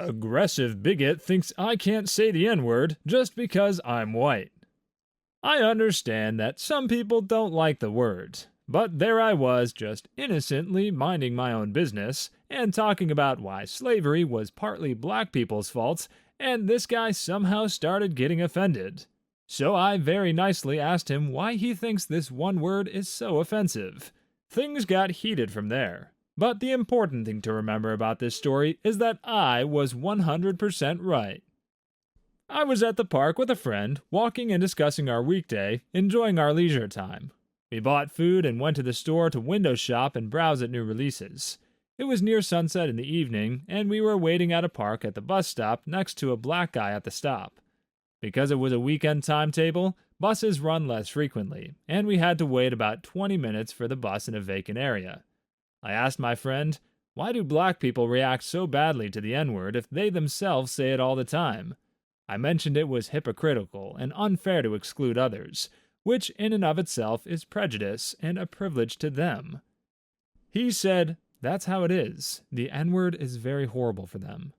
Aggressive bigot thinks I can't say the N-word just because I'm white. I understand that some people don't like the word, but there I was just innocently minding my own business and talking about why slavery was partly black people's fault, and this guy somehow started getting offended. So I very nicely asked him why he thinks this one word is so offensive. Things got heated from there. But the important thing to remember about this story is that I was 100% right. I was at the park with a friend, walking and discussing our weekday, enjoying our leisure time. We bought food and went to the store to window shop and browse at new releases. It was near sunset in the evening, and we were waiting at a park at the bus stop next to a black guy at the stop. Because it was a weekend timetable, buses run less frequently, and we had to wait about 20 minutes for the bus in a vacant area. I asked my friend, why do black people react so badly to the N-word if they themselves say it all the time? I mentioned it was hypocritical and unfair to exclude others, which in and of itself is prejudice and a privilege to them. He said, that's how it is. The N-word is very horrible for them.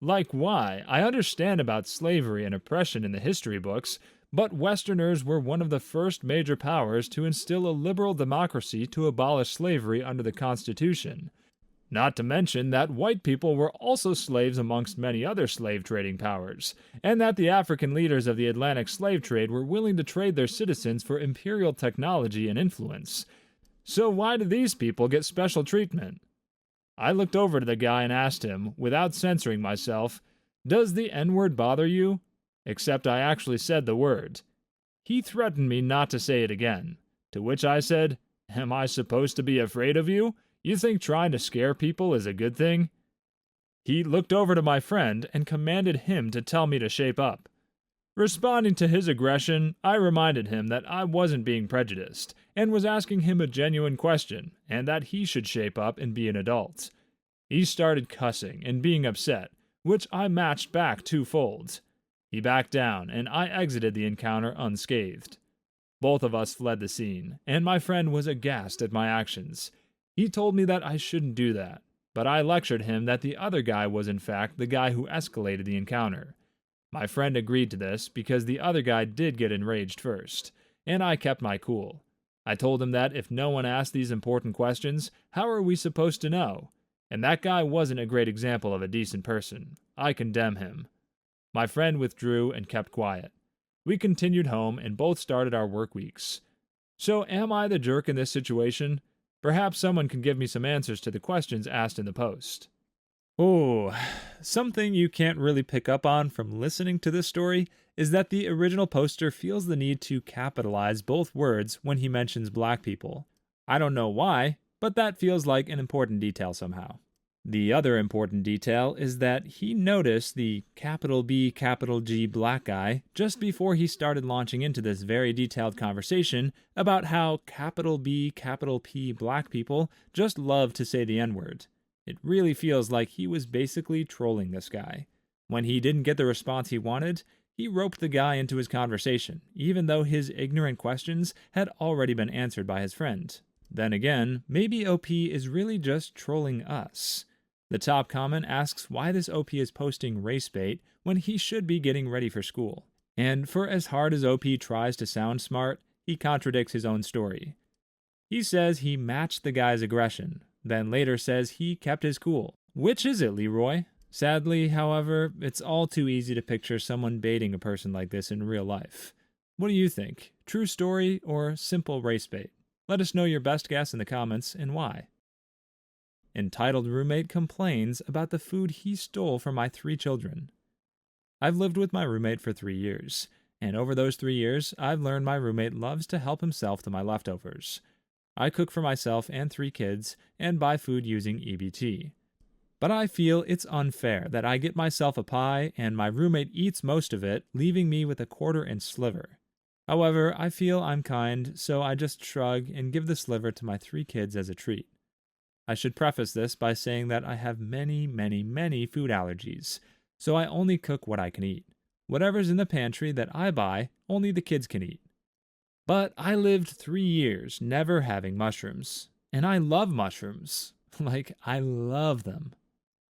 Like why? I understand about slavery and oppression in the history books, but Westerners were one of the first major powers to instill a liberal democracy to abolish slavery under the Constitution. Not to mention that white people were also slaves amongst many other slave-trading powers, and that the African leaders of the Atlantic slave trade were willing to trade their citizens for imperial technology and influence. So why do these people get special treatment? I looked over to the guy and asked him, without censoring myself, does the N-word bother you? Except I actually said the word. He threatened me not to say it again, to which I said, am I supposed to be afraid of you? You think trying to scare people is a good thing? He looked over to my friend and commanded him to tell me to shape up. Responding to his aggression, I reminded him that I wasn't being prejudiced, and was asking him a genuine question, and that he should shape up and be an adult. He started cussing and being upset, which I matched back twofold. He backed down, and I exited the encounter unscathed. Both of us fled the scene, and my friend was aghast at my actions. He told me that I shouldn't do that, but I lectured him that the other guy was in fact the guy who escalated the encounter. My friend agreed to this because the other guy did get enraged first, and I kept my cool. I told him that if no one asked these important questions, how are we supposed to know? And that guy wasn't a great example of a decent person. I condemn him. My friend withdrew and kept quiet. We continued home and both started our work weeks. So am I the jerk in this situation? Perhaps someone can give me some answers to the questions asked in the post. Oh, something you can't really pick up on from listening to this story is that the original poster feels the need to capitalize both words when he mentions black people. I don't know why, but that feels like an important detail somehow. The other important detail is that he noticed the capital B, capital G black guy just before he started launching into this very detailed conversation about how capital B, capital P black people just love to say the N-word. It really feels like he was basically trolling this guy. When he didn't get the response he wanted, he roped the guy into his conversation, even though his ignorant questions had already been answered by his friend. Then again, maybe OP is really just trolling us. The top comment asks why this OP is posting race bait when he should be getting ready for school. And for as hard as OP tries to sound smart, he contradicts his own story. He says he matched the guy's aggression, then later says he kept his cool. Which is it, Leroy? Sadly, however, it's all too easy to picture someone baiting a person like this in real life. What do you think? True story or simple race bait? Let us know your best guess in the comments and why. Entitled roommate complains about the food he stole from my 3 children. I've lived with my roommate for 3 years, and over those 3 years, I've learned my roommate loves to help himself to my leftovers. I cook for myself and 3 kids and buy food using EBT. But I feel it's unfair that I get myself a pie and my roommate eats most of it, leaving me with a quarter-inch sliver. However, I feel I'm kind, so I just shrug and give the sliver to my 3 kids as a treat. I should preface this by saying that I have many food allergies, so I only cook what I can eat. Whatever's in the pantry that I buy, only the kids can eat. But I lived 3 years never having mushrooms, and I love mushrooms. Like, I love them.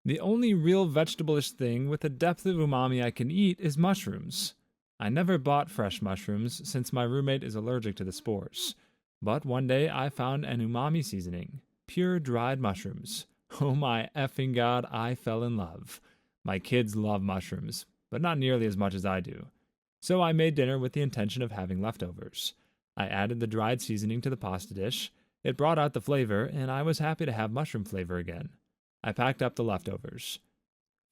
The only real vegetable-ish thing with a depth of umami I can eat is mushrooms. I never bought fresh mushrooms since my roommate is allergic to the spores. But one day I found an umami seasoning, pure dried mushrooms. Oh my effing god, I fell in love. My kids love mushrooms, but not nearly as much as I do. So I made dinner with the intention of having leftovers. I added the dried seasoning to the pasta dish. It brought out the flavor, and I was happy to have mushroom flavor again. I packed up the leftovers.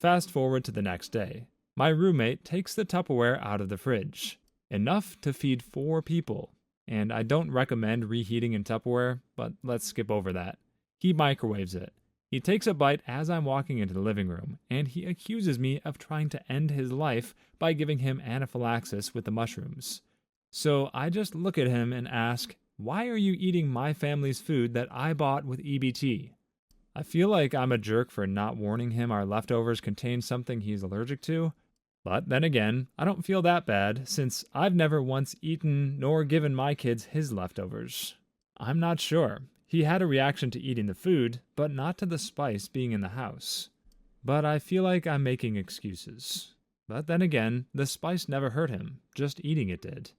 Fast forward to the next day. My roommate takes the Tupperware out of the fridge. Enough to feed 4 people. And I don't recommend reheating in Tupperware, but let's skip over that. He microwaves it. He takes a bite as I'm walking into the living room, and he accuses me of trying to end his life by giving him anaphylaxis with the mushrooms. So I just look at him and ask, why are you eating my family's food that I bought with EBT? I feel like I'm a jerk for not warning him our leftovers contain something he's allergic to, but then again, I don't feel that bad since I've never once eaten nor given my kids his leftovers. I'm not sure. He had a reaction to eating the food, but not to the spice being in the house. But I feel like I'm making excuses. But then again, the spice never hurt him, just eating it did.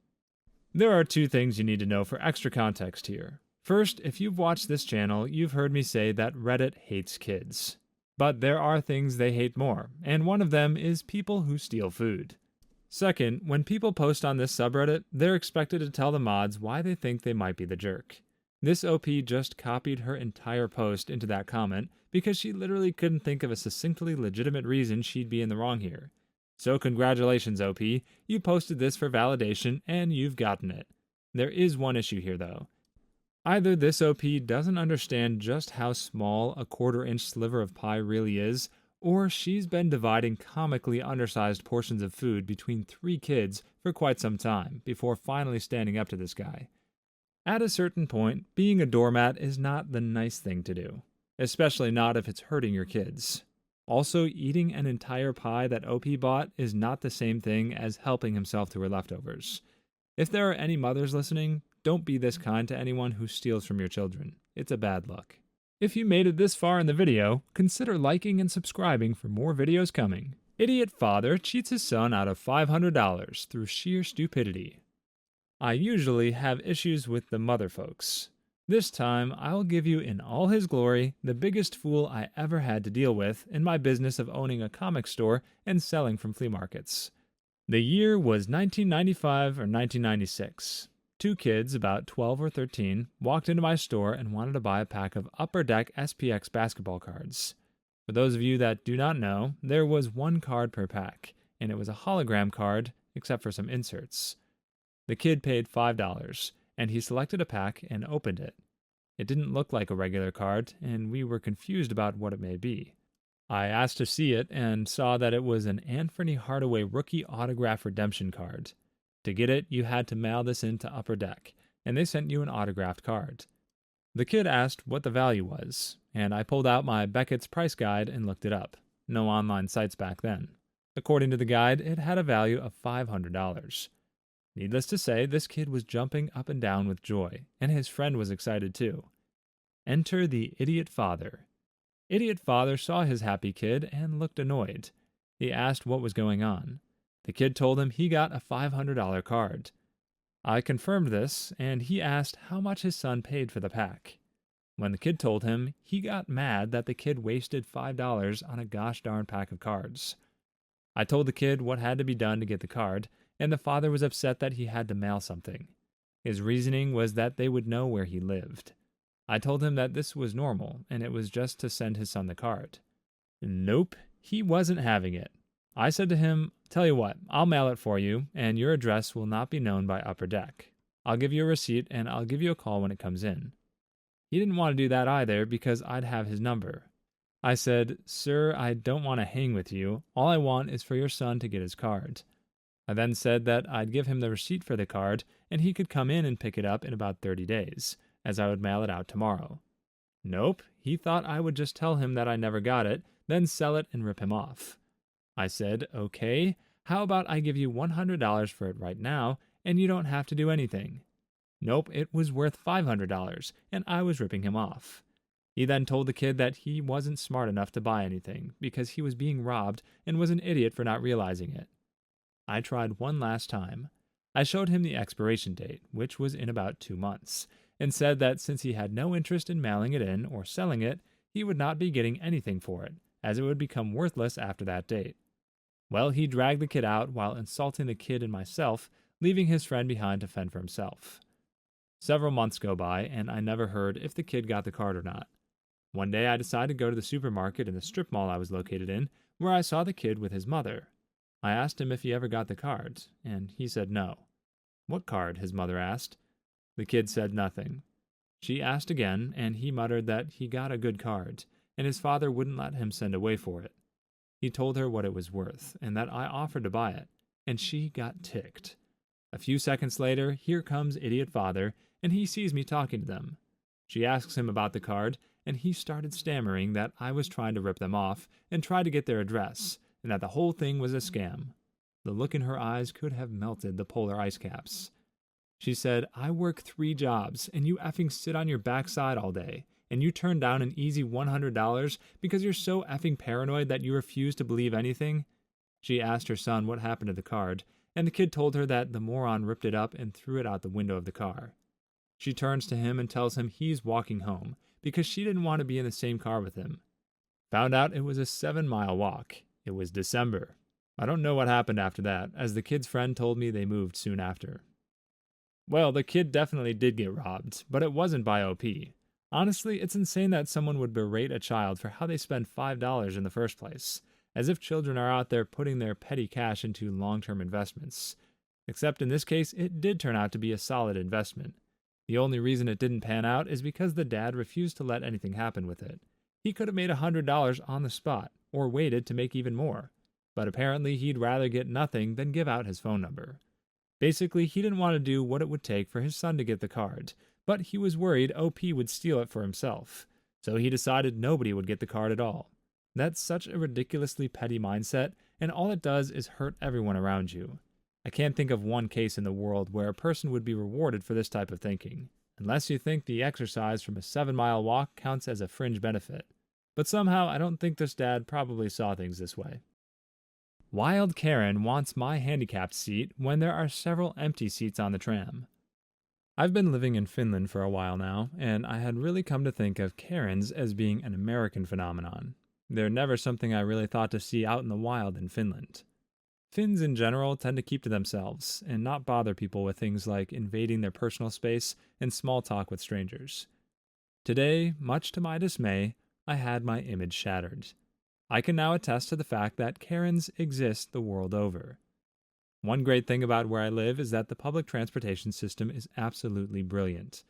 There are 2 things you need to know for extra context here. First, if you've watched this channel, you've heard me say that Reddit hates kids. But there are things they hate more, and one of them is people who steal food. Second, when people post on this subreddit, they're expected to tell the mods why they think they might be the jerk. This OP just copied her entire post into that comment because she literally couldn't think of a succinctly legitimate reason she'd be in the wrong here. So congratulations, OP, you posted this for validation and you've gotten it. There is one issue here though. Either this OP doesn't understand just how small a 1/4-inch sliver of pie really is, or she's been dividing comically undersized portions of food between 3 kids for quite some time before finally standing up to this guy. At a certain point, being a doormat is not the nice thing to do, especially not if it's hurting your kids. Also, eating an entire pie that OP bought is not the same thing as helping himself to her leftovers. If there are any mothers listening, don't be this kind to anyone who steals from your children. It's a bad look. If you made it this far in the video, consider liking and subscribing for more videos coming. Idiot father cheats his son out of $500 through sheer stupidity. I usually have issues with the mother folks. This time, I'll give you in all his glory the biggest fool I ever had to deal with in my business of owning a comic store and selling from flea markets. The year was 1995 or 1996. 2 kids, about 12 or 13, walked into my store and wanted to buy a pack of Upper Deck SPX basketball cards. For those of you that do not know, there was 1 card per pack, and it was a hologram card, except for some inserts. The kid paid $5, and he selected a pack and opened it. It didn't look like a regular card, and we were confused about what it may be. I asked to see it and saw that it was an Anthony Hardaway rookie autograph redemption card. To get it, you had to mail this in to Upper Deck, and they sent you an autographed card. The kid asked what the value was, and I pulled out my Beckett's price guide and looked it up. No online sites back then. According to the guide, it had a value of $500. Needless to say, this kid was jumping up and down with joy, and his friend was excited too. Enter the idiot father. Idiot father saw his happy kid and looked annoyed. He asked what was going on. The kid told him he got a $500 card. I confirmed this, and he asked how much his son paid for the pack. When the kid told him, he got mad that the kid wasted $5 on a gosh darn pack of cards. I told the kid what had to be done to get the card, and the father was upset that he had to mail something. His reasoning was that they would know where he lived. I told him that this was normal, and it was just to send his son the card. Nope, he wasn't having it. I said to him, "Tell you what, I'll mail it for you, and your address will not be known by Upper Deck. I'll give you a receipt, and I'll give you a call when it comes in." He didn't want to do that either because I'd have his number. I said, "Sir, I don't want to hang with you. All I want is for your son to get his card." I then said that I'd give him the receipt for the card, and he could come in and pick it up in about 30 days, as I would mail it out tomorrow. Nope, he thought I would just tell him that I never got it, then sell it and rip him off. I said, "Okay, how about I give you $100 for it right now, and you don't have to do anything?" Nope, it was worth $500, and I was ripping him off. He then told the kid that he wasn't smart enough to buy anything because he was being robbed and was an idiot for not realizing it. I tried one last time. I showed him the expiration date, which was in about 2 months, and said that since he had no interest in mailing it in or selling it, he would not be getting anything for it, as it would become worthless after that date. Well, he dragged the kid out while insulting the kid and myself, leaving his friend behind to fend for himself. Several months go by, and I never heard if the kid got the card or not. One day I decided to go to the supermarket in the strip mall I was located in, where I saw the kid with his mother. I asked him if he ever got the cards, and he said no. What card? His mother asked. The kid said nothing. She asked again, and he muttered that he got a good card, and his father wouldn't let him send away for it. He told her what it was worth, and that I offered to buy it, and she got ticked. A few seconds later, here comes idiot father, and he sees me talking to them. She asks him about the card, and he started stammering that I was trying to rip them off and try to get their address, and that the whole thing was a scam. The look in her eyes could have melted the polar ice caps. She said, "I work 3 jobs, and you effing sit on your backside all day, and you turn down an easy $100 because you're so effing paranoid that you refuse to believe anything?" She asked her son what happened to the card, and the kid told her that the moron ripped it up and threw it out the window of the car. She turns to him and tells him he's walking home because she didn't want to be in the same car with him. Found out it was a 7-mile walk. It was December. I don't know what happened after that, as the kid's friend told me they moved soon after. Well, the kid definitely did get robbed, but it wasn't by OP. Honestly, it's insane that someone would berate a child for how they spend $5 in the first place, as if children are out there putting their petty cash into long-term investments. Except in this case, it did turn out to be a solid investment. The only reason it didn't pan out is because the dad refused to let anything happen with it. He could have made $100 on the spot, or waited to make even more. But apparently he'd rather get nothing than give out his phone number. Basically, he didn't want to do what it would take for his son to get the card, but he was worried OP would steal it for himself, so he decided nobody would get the card at all. That's such a ridiculously petty mindset, and all it does is hurt everyone around you. I can't think of one case in the world where a person would be rewarded for this type of thinking, unless you think the exercise from a 7-mile walk counts as a fringe benefit. But somehow I don't think this dad probably saw things this way. Wild Karen wants my handicapped seat when there are several empty seats on the tram. I've been living in Finland for a while now, and I had really come to think of Karens as being an American phenomenon. They're never something I really thought to see out in the wild in Finland. Finns in general tend to keep to themselves and not bother people with things like invading their personal space and small talk with strangers. Today, much to my dismay, I had my image shattered. I can now attest to the fact that Karens exist the world over. One great thing about where I live is that the public transportation system is absolutely brilliant.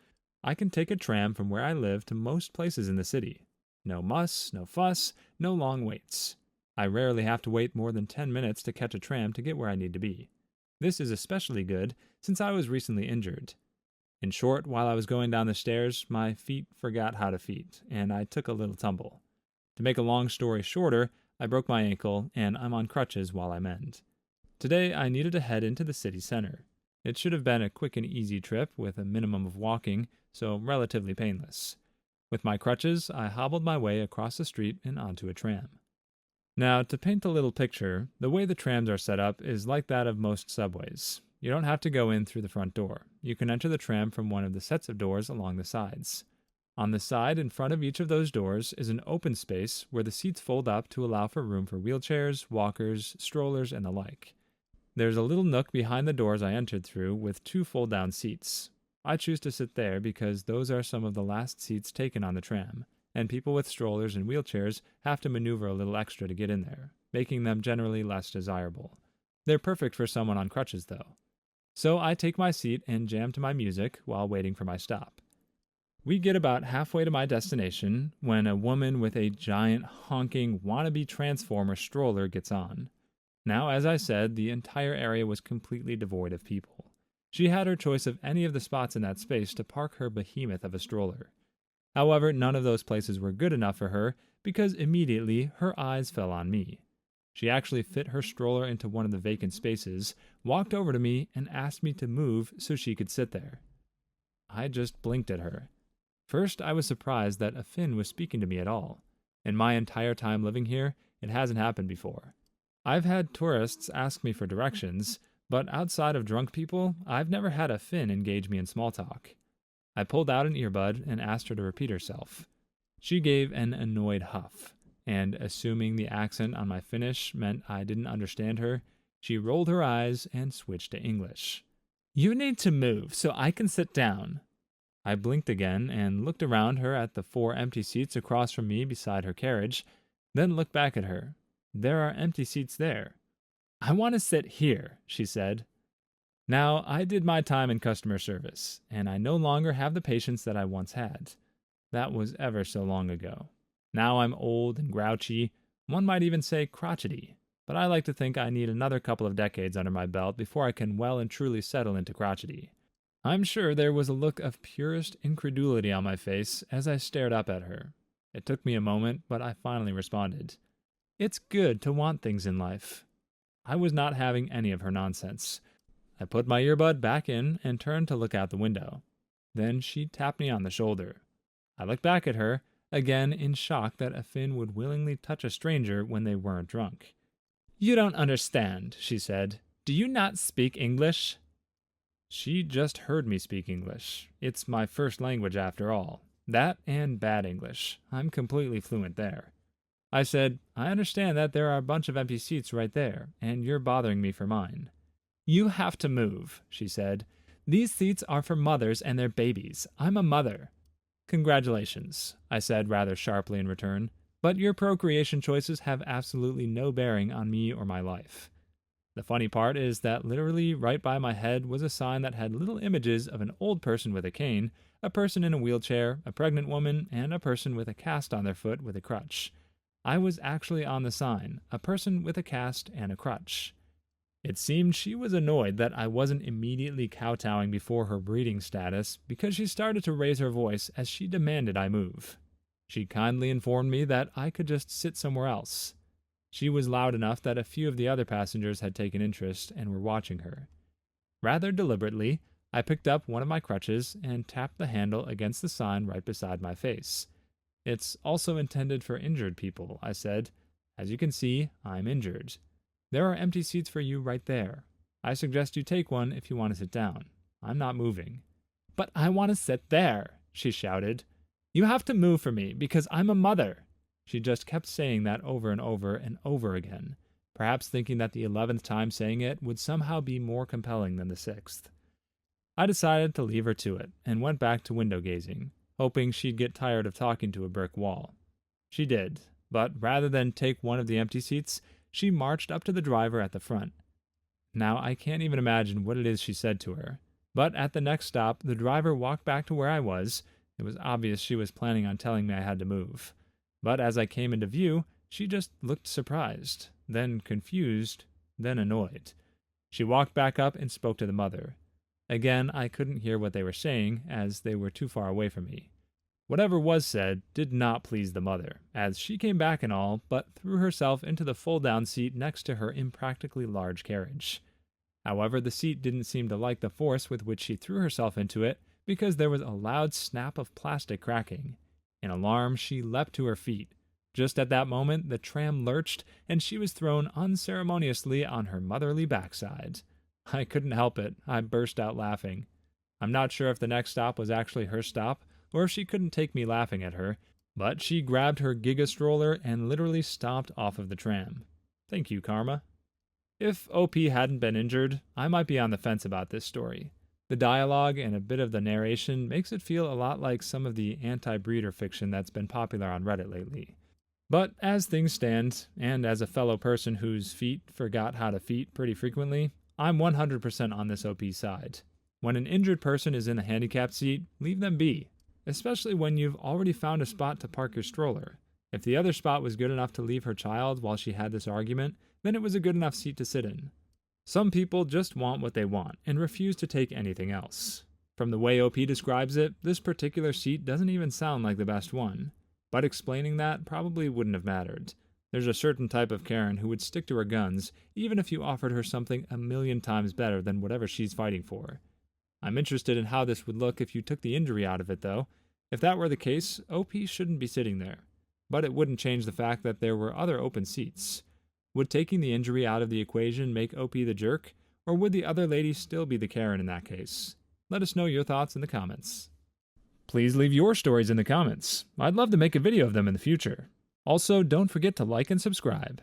I can take a tram from where I live to most places in the city. No muss, no fuss, no long waits. I rarely have to wait more than 10 minutes to catch a tram to get where I need to be. This is especially good since I was recently injured. In short, while I was going down the stairs, my feet forgot how to feet, and I took a little tumble. To make a long story shorter, I broke my ankle, and I'm on crutches while I mend. Today, I needed to head into the city center. It should have been a quick and easy trip with a minimum of walking, so relatively painless. With my crutches, I hobbled my way across the street and onto a tram. Now, to paint a little picture, the way the trams are set up is like that of most subways. You don't have to go in through the front door. You can enter the tram from one of the sets of doors along the sides. On the side in front of each of those doors is an open space where the seats fold up to allow for room for wheelchairs, walkers, strollers, and the like. There's a little nook behind the doors I entered through with 2 fold-down seats. I choose to sit there because those are some of the last seats taken on the tram, and people with strollers and wheelchairs have to maneuver a little extra to get in there, making them generally less desirable. They're perfect for someone on crutches, though. So I take my seat and jam to my music while waiting for my stop. We get about halfway to my destination when a woman with a giant honking wannabe transformer stroller gets on. Now, as I said, the entire area was completely devoid of people. She had her choice of any of the spots in that space to park her behemoth of a stroller. However, none of those places were good enough for her because immediately her eyes fell on me. She actually fit her stroller into one of the vacant spaces, walked over to me, and asked me to move so she could sit there. I just blinked at her. First, I was surprised that a Finn was speaking to me at all. In my entire time living here, it hasn't happened before. I've had tourists ask me for directions, but outside of drunk people, I've never had a Finn engage me in small talk. I pulled out an earbud and asked her to repeat herself. She gave an annoyed huff, and assuming the accent on my Finnish meant I didn't understand her, she rolled her eyes and switched to English. "You need to move so I can sit down." I blinked again and looked around her at the 4 empty seats across from me beside her carriage, then looked back at her. There are empty seats there. "I want to sit here," she said. Now, I did my time in customer service, and I no longer have the patience that I once had. That was ever so long ago. Now I'm old and grouchy, one might even say crotchety, but I like to think I need another couple of decades under my belt before I can well and truly settle into crotchety. I'm sure there was a look of purest incredulity on my face as I stared up at her. It took me a moment, but I finally responded. "It's good to want things in life." I was not having any of her nonsense. I put my earbud back in and turned to look out the window. Then she tapped me on the shoulder. I looked back at her, again in shock that a Finn would willingly touch a stranger when they weren't drunk. "You don't understand," she said. "Do you not speak English?" She just heard me speak English. It's my first language after all. That and bad English. I'm completely fluent there. I said, "I understand that there are a bunch of empty seats right there, and you're bothering me for mine." "You have to move," she said. "These seats are for mothers and their babies. I'm a mother." "Congratulations," I said rather sharply in return, "but your procreation choices have absolutely no bearing on me or my life." The funny part is that literally right by my head was a sign that had little images of an old person with a cane, a person in a wheelchair, a pregnant woman, and a person with a cast on their foot with a crutch. I was actually on the sign, a person with a cast and a crutch. It seemed she was annoyed that I wasn't immediately kowtowing before her breeding status because she started to raise her voice as she demanded I move. She kindly informed me that I could just sit somewhere else. She was loud enough that a few of the other passengers had taken interest and were watching her. Rather deliberately, I picked up one of my crutches and tapped the handle against the sign right beside my face. "It's also intended for injured people," I said. "As you can see, I'm injured. There are empty seats for you right there. I suggest you take one if you want to sit down. I'm not moving." "But I want to sit there," she shouted. "You have to move for me because I'm a mother." She just kept saying that over and over and over again, perhaps thinking that the 11th time saying it would somehow be more compelling than the 6th. I decided to leave her to it and went back to window gazing, hoping she'd get tired of talking to a brick wall. She did, but rather than take one of the empty seats, she marched up to the driver at the front. Now I can't even imagine what it is she said to her, but at the next stop, the driver walked back to where I was. It was obvious she was planning on telling me I had to move. But as I came into view, she just looked surprised, then confused, then annoyed. She walked back up and spoke to the mother. Again, I couldn't hear what they were saying, as they were too far away from me. Whatever was said did not please the mother, as she came back and all, but threw herself into the fold-down seat next to her impractically large carriage. However, the seat didn't seem to like the force with which she threw herself into it, because there was a loud snap of plastic cracking. In alarm, she leapt to her feet. Just at that moment, the tram lurched, and she was thrown unceremoniously on her motherly backside. I couldn't help it. I burst out laughing. I'm not sure if the next stop was actually her stop, or if she couldn't take me laughing at her, but she grabbed her Giga stroller and literally stomped off of the tram. Thank you, Karma. If OP hadn't been injured, I might be on the fence about this story. The dialogue and a bit of the narration makes it feel a lot like some of the anti-breeder fiction that's been popular on Reddit lately. But as things stand, and as a fellow person whose feet forgot how to feet pretty frequently, I'm 100% on this OP side. When an injured person is in a handicapped seat, leave them be, especially when you've already found a spot to park your stroller. If the other spot was good enough to leave her child while she had this argument, then it was a good enough seat to sit in. Some people just want what they want and refuse to take anything else. From the way OP describes it, this particular seat doesn't even sound like the best one. But explaining that probably wouldn't have mattered. There's a certain type of Karen who would stick to her guns, even if you offered her something 1,000,000 times better than whatever she's fighting for. I'm interested in how this would look if you took the injury out of it, though. If that were the case, OP shouldn't be sitting there. But it wouldn't change the fact that there were other open seats. Would taking the injury out of the equation make OP the jerk, or would the other lady still be the Karen in that case? Let us know your thoughts in the comments. Please leave your stories in the comments. I'd love to make a video of them in the future. Also, don't forget to like and subscribe.